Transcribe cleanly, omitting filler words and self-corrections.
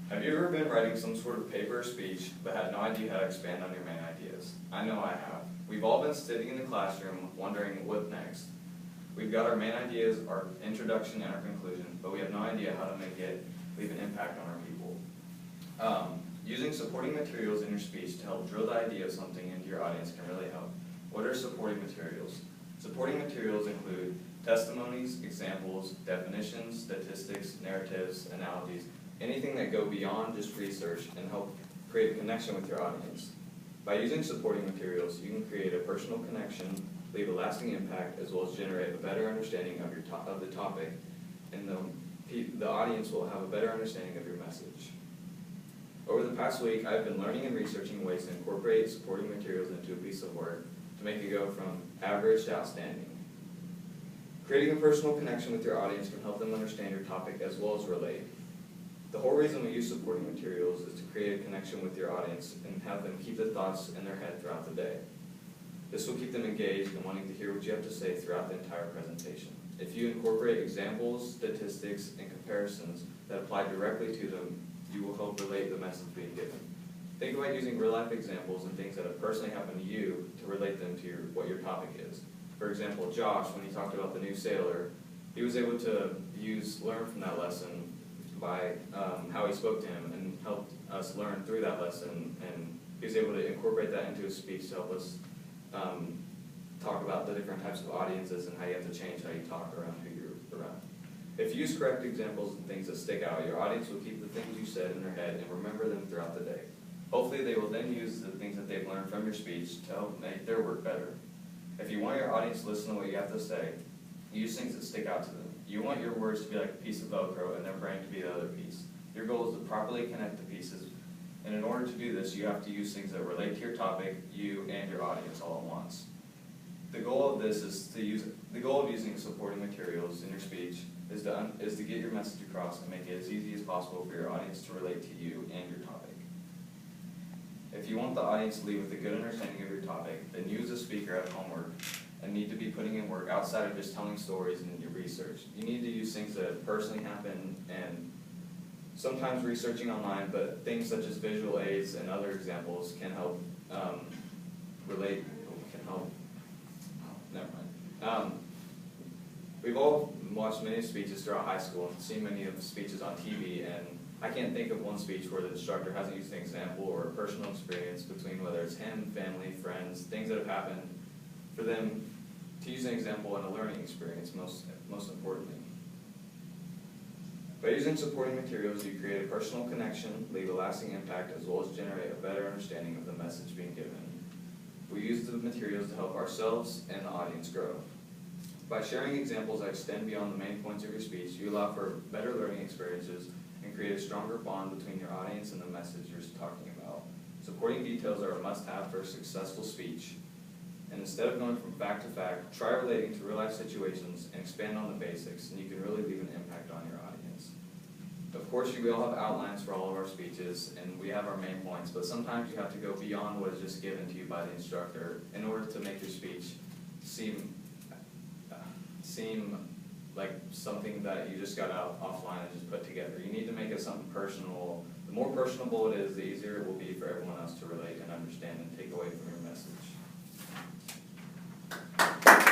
Have you ever been writing some sort of paper or speech but had no idea how to expand on your main ideas? I know I have. We've all been sitting in the classroom wondering what next. We've got our main ideas, our introduction, and our conclusion, but we have no idea how to make it leave an impact on our people. Using supporting materials in your speech to help drill the idea of something into your audience can really help. What are supporting materials? Supporting materials include testimonies, examples, definitions, statistics, narratives, analogies, anything that go beyond just research and help create a connection with your audience. By using supporting materials, you can create a personal connection, leave a lasting impact, as well as generate a better understanding of the topic, and the audience will have a better understanding of your message. Over the past week, I've been learning and researching ways to incorporate supporting materials into a piece of work to make it go from average to outstanding. Creating a personal connection with your audience can help them understand your topic as well as relate. The whole reason we use supporting materials is to create a connection with your audience and have them keep the thoughts in their head throughout the day. This will keep them engaged and wanting to hear what you have to say throughout the entire presentation. If you incorporate examples, statistics, and comparisons that apply directly to them, you will help relate the message being given. Think about using real-life examples and things that have personally happened to you to relate them to what your topic is. For example, Josh, when he talked about the new sailor, he was able to learn from that lesson by how he spoke to him and helped us learn through that lesson, and he was able to incorporate that into his speech to help us talk about the different types of audiences and how you have to change how you talk around who you're around. If you use correct examples and things that stick out, your audience will keep the things you said in their head and remember them throughout the day. Hopefully they will then use the things that they've learned from your speech to help make their work better. If you want your audience to listen to what you have to say, use things that stick out to them. You want your words to be like a piece of Velcro and their brain to be the other piece. Your goal is to properly connect the pieces, and in order to do this, you have to use things that relate to your topic, you, and your audience all at once. The goal of this is the goal of using supporting materials in your speech is to get your message across and make it as easy as possible for your audience to relate to you and your topic. If you want the audience to leave with a good understanding of your topic, then you as a speaker have homework and need to be putting in work outside of just telling stories and your research. You need to use things that have personally happened and sometimes researching online, but things such as visual aids and other examples can help we've all watched many speeches throughout high school and seen many of the speeches on TV, and I can't think of one speech where the instructor hasn't used an example or a personal experience between whether it's him, family, friends, things that have happened, for them to use an example and a learning experience most importantly. By using supporting materials, you create a personal connection, leave a lasting impact, as well as generate a better understanding of the message being given. We use the materials to help ourselves and the audience grow. By sharing examples that extend beyond the main points of your speech, you allow for better learning experiences and create a stronger bond between your audience and the message you're talking about. Supporting details are a must-have for a successful speech. And instead of going from fact to fact, try relating to real-life situations and expand on the basics, and you can really leave an impact on your audience. Of course, we all have outlines for all of our speeches, and we have our main points, but sometimes you have to go beyond what is just given to you by the instructor in order to make your speech seem like something that you just got out offline and just put together. You need to make it something personal. The more personable it is, the easier it will be for everyone else to relate and understand and take away from your message.